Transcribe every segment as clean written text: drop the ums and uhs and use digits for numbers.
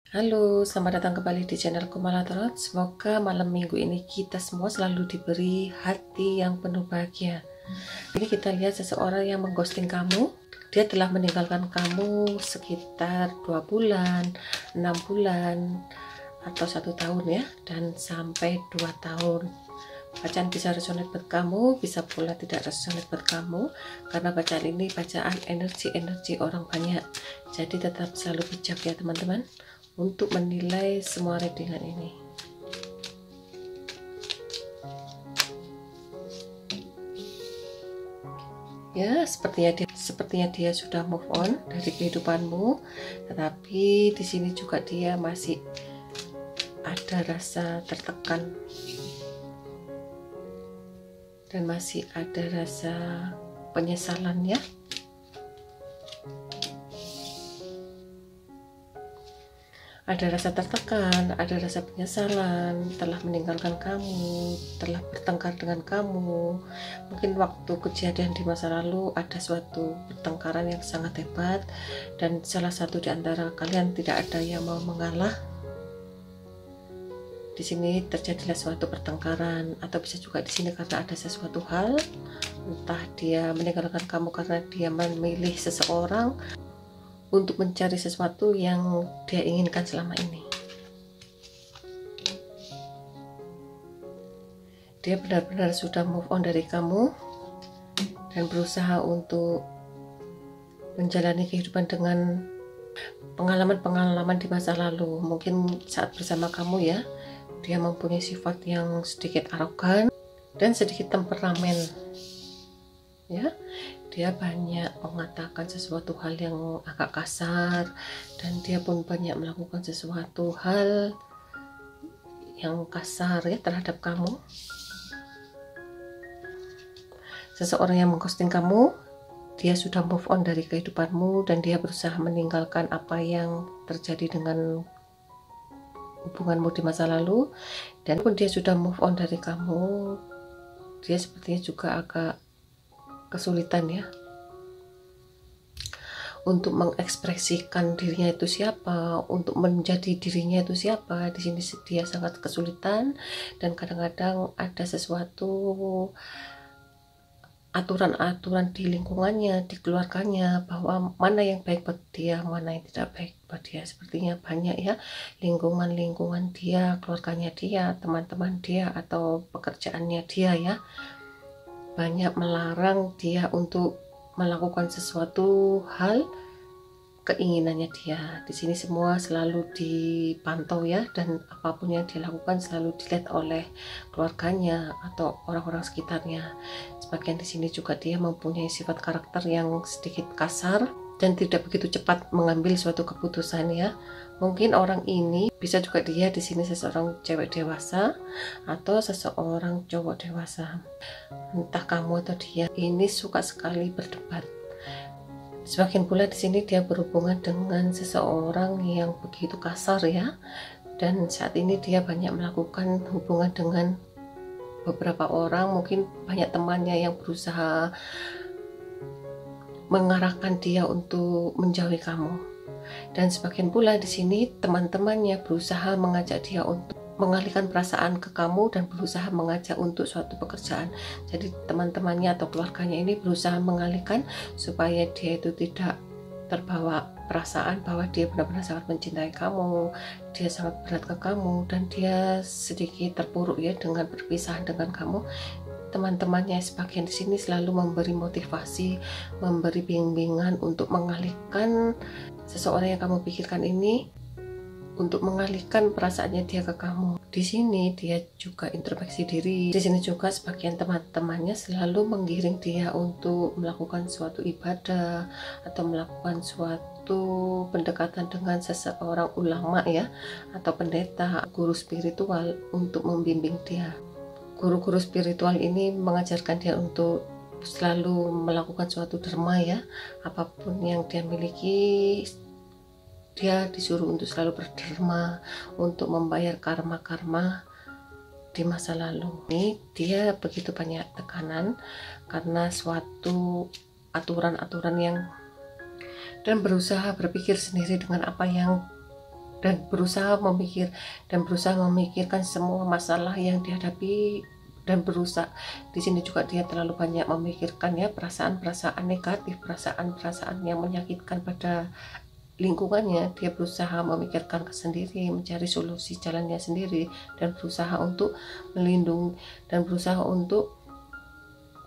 Halo, selamat datang kembali di channel Kumala Tarot. Semoga malam minggu ini kita semua selalu diberi hati yang penuh bahagia. Ini kita lihat seseorang yang mengghosting kamu. Dia telah meninggalkan kamu sekitar 2 bulan, 6 bulan, atau 1 tahun ya, dan sampai 2 tahun. Bacaan bisa resonate buat kamu, bisa pula tidak resonate buat kamu, karena bacaan ini bacaan energi-energi orang banyak. Jadi tetap selalu bijak ya teman-teman untuk menilai semua readingan ini. Ya, sepertinya dia sudah move on dari kehidupanmu, tetapi di sini juga dia masih ada rasa tertekan dan masih ada rasa penyesalan ya. Ada rasa tertekan, ada rasa penyesalan, telah meninggalkan kamu, telah bertengkar dengan kamu. Mungkin waktu kejadian di masa lalu ada suatu pertengkaran yang sangat hebat, dan salah satu di antara kalian tidak ada yang mau mengalah. Di sini terjadilah suatu pertengkaran, atau bisa juga di sini karena ada sesuatu hal, entah dia meninggalkan kamu karena dia memilih seseorang untuk mencari sesuatu yang dia inginkan selama ini. Dia benar-benar sudah move on dari kamu dan berusaha untuk menjalani kehidupan dengan pengalaman-pengalaman di masa lalu. Mungkin saat bersama kamu ya, dia mempunyai sifat yang sedikit arogan dan sedikit temperamen ya. Dia banyak mengatakan sesuatu hal yang agak kasar, dan dia pun banyak melakukan sesuatu hal yang kasar ya terhadap kamu. Seseorang yang mengghosting kamu, dia sudah move on dari kehidupanmu dan dia berusaha meninggalkan apa yang terjadi dengan hubunganmu di masa lalu. Dan pun dia sudah move on dari kamu, dia sepertinya juga agak kesulitan ya untuk mengekspresikan dirinya itu siapa, untuk menjadi dirinya itu siapa. Di sini dia sangat kesulitan, dan kadang-kadang ada sesuatu aturan-aturan di lingkungannya, di keluarganya, bahwa mana yang baik buat dia, mana yang tidak baik buat dia. Sepertinya banyak ya lingkungan dia, keluarganya dia, teman-teman dia, atau pekerjaannya dia ya, banyak melarang dia untuk melakukan sesuatu hal keinginannya dia. Di sini semua selalu dipantau ya, dan apapun yang dilakukan selalu dilihat oleh keluarganya atau orang-orang sekitarnya. Sebagian di sini juga dia mempunyai sifat karakter yang sedikit kasar dan tidak begitu cepat mengambil suatu keputusan ya. Mungkin orang ini bisa juga dia di sini seseorang cewek dewasa atau seseorang cowok dewasa. Entah kamu atau dia ini suka sekali berdebat. Sebagian pula di sini dia berhubungan dengan seseorang yang begitu kasar ya. Dan saat ini dia banyak melakukan hubungan dengan beberapa orang, mungkin banyak temannya yang berusaha mengarahkan dia untuk menjauhi kamu. Dan sebagian pula di sini teman-temannya berusaha mengajak dia untuk mengalihkan perasaan ke kamu dan berusaha mengajak untuk suatu pekerjaan. Jadi teman-temannya atau keluarganya ini berusaha mengalihkan supaya dia itu tidak terbawa perasaan bahwa dia benar-benar sangat mencintai kamu, dia sangat berat ke kamu, dan dia sedikit terpuruk ya dengan perpisahan dengan kamu. Teman-temannya sebagian di sini selalu memberi motivasi, memberi bimbingan untuk mengalihkan seseorang yang kamu pikirkan ini, untuk mengalihkan perasaannya dia ke kamu. Di sini dia juga introspeksi diri. Di sini juga sebagian teman-temannya selalu menggiring dia untuk melakukan suatu ibadah atau melakukan suatu pendekatan dengan seseorang ulama ya, atau pendeta, guru spiritual untuk membimbing dia. Guru-guru spiritual ini mengajarkan dia untuk selalu melakukan suatu dharma ya, apapun yang dia miliki dia disuruh untuk selalu berdharma, untuk membayar karma-karma di masa lalu. Ini dia begitu banyak tekanan karena suatu aturan-aturan yang, dan berusaha berpikir sendiri dengan apa yang dan berusaha memikirkan semua masalah yang dihadapi, dan berusaha di sini juga dia terlalu banyak memikirkan ya perasaan-perasaan negatif, perasaan-perasaan yang menyakitkan pada lingkungannya. Dia berusaha memikirkan sendiri, mencari solusi jalannya sendiri, dan berusaha untuk melindungi dan berusaha untuk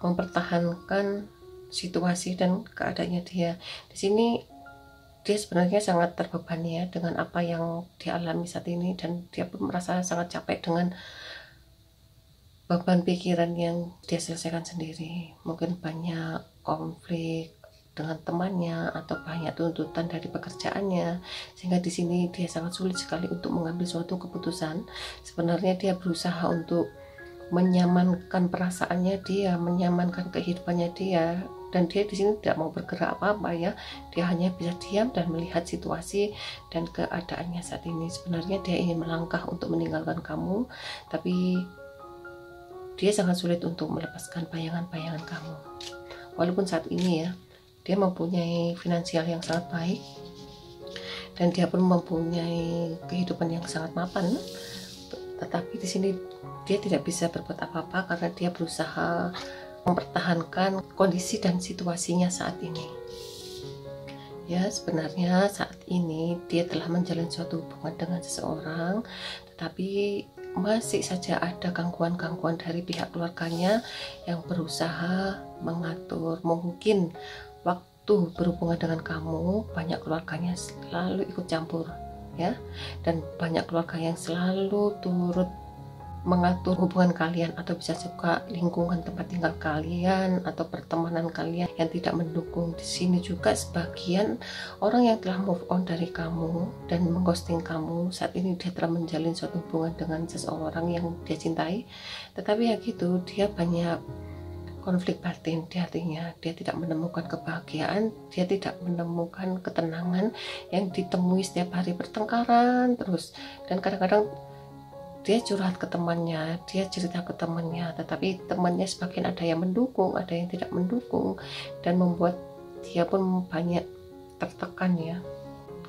mempertahankan situasi dan keadaannya dia. Di sini dia sebenarnya sangat terbebani ya dengan apa yang dialami saat ini, dan dia pun merasa sangat capek dengan beban pikiran yang dia selesaikan sendiri. Mungkin banyak konflik dengan temannya atau banyak tuntutan dari pekerjaannya, sehingga di sini dia sangat sulit sekali untuk mengambil suatu keputusan. Sebenarnya dia berusaha untuk menyamankan perasaannya dia, menyamankan kehidupannya dia, dan dia di sini tidak mau bergerak apa-apa ya. Dia hanya bisa diam dan melihat situasi dan keadaannya saat ini. Sebenarnya dia ingin melangkah untuk meninggalkan kamu, tapi dia sangat sulit untuk melepaskan bayangan-bayangan kamu. Walaupun saat ini ya, dia mempunyai finansial yang sangat baik, dan dia pun mempunyai kehidupan yang sangat mapan, tetapi di sini dia tidak bisa berbuat apa-apa karena dia berusaha mempertahankan kondisi dan situasinya saat ini. Ya, sebenarnya saat ini dia telah menjalin suatu hubungan dengan seseorang, tetapi masih saja ada gangguan-gangguan dari pihak keluarganya yang berusaha mengatur. Mungkin waktu berhubungan dengan kamu, banyak keluarganya selalu ikut campur ya, dan banyak keluarga yang selalu turut mengatur hubungan kalian, atau bisa juga lingkungan tempat tinggal kalian atau pertemanan kalian yang tidak mendukung. Di sini juga sebagian orang yang telah move on dari kamu dan mengghosting kamu, saat ini dia telah menjalin suatu hubungan dengan seseorang yang dia cintai, tetapi ya gitu, dia banyak konflik batin di hatinya. Dia tidak menemukan kebahagiaan, dia tidak menemukan ketenangan yang ditemui setiap hari, bertengkaran terus, dan kadang-kadang dia curhat ke temannya, dia cerita ke temannya, tetapi temannya sebagian ada yang mendukung, ada yang tidak mendukung, dan membuat dia pun banyak tertekan ya.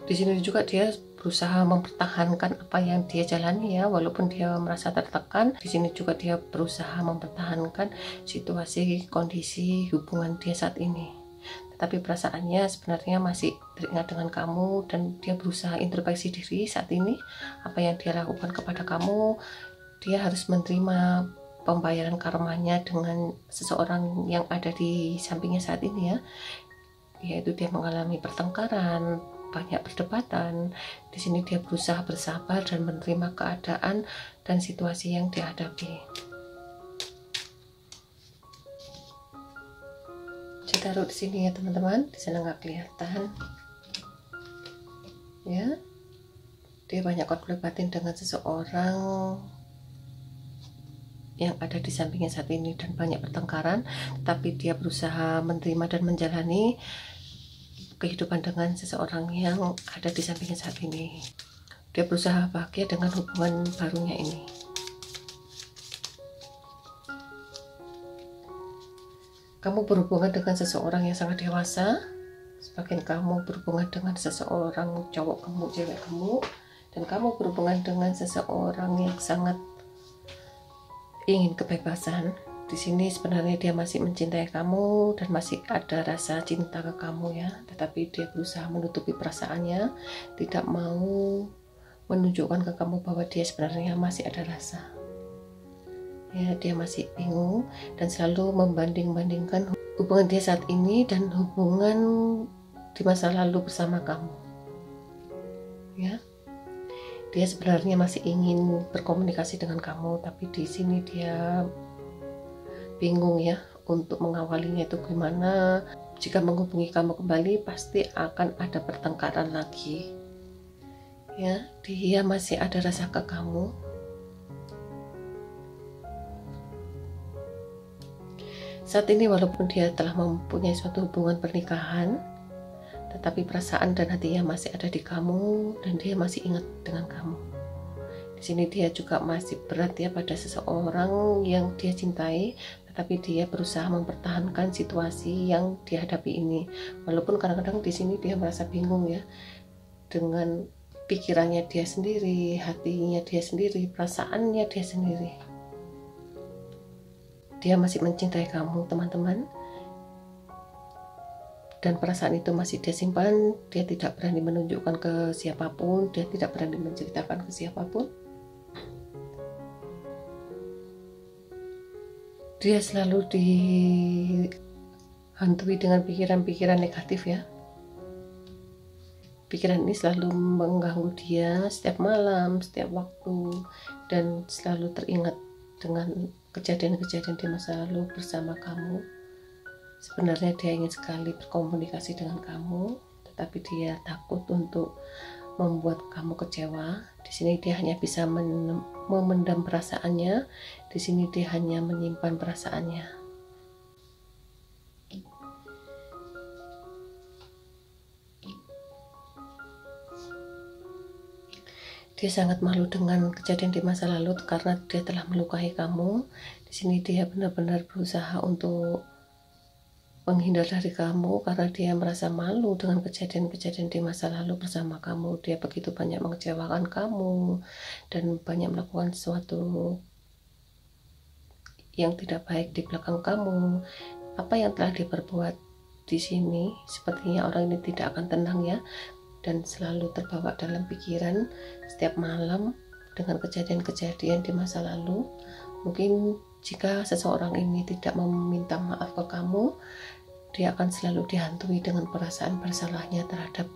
Di sini juga dia berusaha mempertahankan apa yang dia jalani ya, walaupun dia merasa tertekan. Di sini juga dia berusaha mempertahankan situasi kondisi hubungan dia saat ini. Tapi perasaannya sebenarnya masih teringat dengan kamu, dan dia berusaha introspeksi diri saat ini. Apa yang dia lakukan kepada kamu, dia harus menerima pembayaran karmanya dengan seseorang yang ada di sampingnya saat ini ya, yaitu dia mengalami pertengkaran, banyak perdebatan. Di sini dia berusaha bersabar dan menerima keadaan dan situasi yang dihadapi. Saya taruh di sini ya teman-teman, di sana nggak kelihatan ya. Dia banyak konflik batin dengan seseorang yang ada di sampingnya saat ini dan banyak pertengkaran, tapi dia berusaha menerima dan menjalani kehidupan dengan seseorang yang ada di sampingnya saat ini. Dia berusaha bahagia dengan hubungan barunya ini. Kamu berhubungan dengan seseorang yang sangat dewasa, sebagian kamu berhubungan dengan seseorang cowok kamu, cewek kamu, dan kamu berhubungan dengan seseorang yang sangat ingin kebebasan. Di sini sebenarnya dia masih mencintai kamu dan masih ada rasa cinta ke kamu ya, tetapi dia berusaha menutupi perasaannya, tidak mau menunjukkan ke kamu bahwa dia sebenarnya masih ada rasa. Ya, dia masih bingung dan selalu membanding-bandingkan hubungan dia saat ini dan hubungan di masa lalu bersama kamu. Ya, dia sebenarnya masih ingin berkomunikasi dengan kamu, tapi di sini dia bingung ya untuk mengawalinya itu gimana. Jika menghubungi kamu kembali, pasti akan ada pertengkaran lagi. Ya, dia masih ada rasa ke kamu. Saat ini walaupun dia telah mempunyai suatu hubungan pernikahan, tetapi perasaan dan hatinya masih ada di kamu dan dia masih ingat dengan kamu. Di sini dia juga masih berat ya pada seseorang yang dia cintai, tetapi dia berusaha mempertahankan situasi yang dihadapi ini. Walaupun kadang-kadang di sini dia merasa bingung ya dengan pikirannya dia sendiri, hatinya dia sendiri, perasaannya dia sendiri. Dia masih mencintai kamu, teman-teman. Dan perasaan itu masih dia simpan. Dia tidak berani menunjukkan ke siapapun, dia tidak berani menceritakan ke siapapun. Dia selalu dihantui dengan pikiran-pikiran negatif ya. Pikiran ini selalu mengganggu dia setiap malam, setiap waktu, dan selalu teringat dengan kejadian-kejadian di masa lalu bersama kamu. Sebenarnya dia ingin sekali berkomunikasi dengan kamu, tetapi dia takut untuk membuat kamu kecewa. Di sini dia hanya bisa memendam perasaannya, di sini dia hanya menyimpan perasaannya. Dia sangat malu dengan kejadian di masa lalu karena dia telah melukai kamu. Di sini dia benar-benar berusaha untuk menghindar dari kamu karena dia merasa malu dengan kejadian-kejadian di masa lalu bersama kamu. Dia begitu banyak mengecewakan kamu dan banyak melakukan sesuatu yang tidak baik di belakang kamu. Apa yang telah diperbuat di sini, sepertinya orang ini tidak akan tenang ya, dan selalu terbawa dalam pikiran setiap malam dengan kejadian-kejadian di masa lalu. Mungkin jika seseorang ini tidak meminta maaf ke kamu, dia akan selalu dihantui dengan perasaan bersalahnya terhadap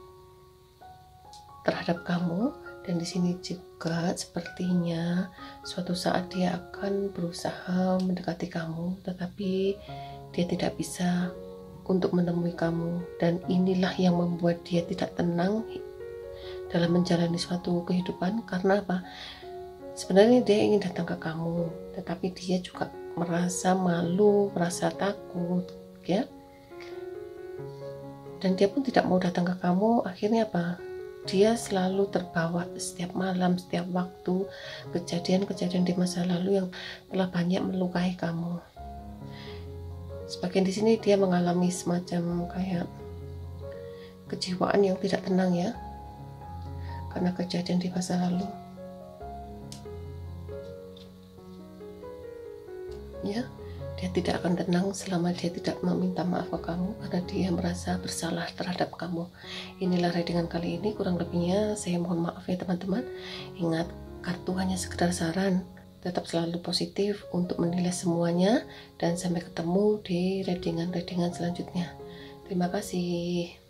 kamu. Dan di sini juga sepertinya suatu saat dia akan berusaha mendekati kamu, tetapi dia tidak bisa untuk menemui kamu, dan inilah yang membuat dia tidak tenang dalam menjalani suatu kehidupan. Karena apa? Sebenarnya dia ingin datang ke kamu, tetapi dia juga merasa malu, merasa takut ya, dan dia pun tidak mau datang ke kamu. Akhirnya apa? Dia selalu terbawa setiap malam, setiap waktu, kejadian-kejadian di masa lalu yang telah banyak melukai kamu. Sebagian di sini dia mengalami semacam kayak kejiwaan yang tidak tenang ya, karena kejadian di masa lalu. Ya, dia tidak akan tenang selama dia tidak meminta maaf ke kamu karena dia merasa bersalah terhadap kamu. Inilah readingan kali ini, kurang lebihnya saya mohon maaf ya teman-teman. Ingat, kartu hanya sekedar saran. Tetap selalu positif untuk menilai semuanya, dan sampai ketemu di readingan-readingan selanjutnya. Terima kasih.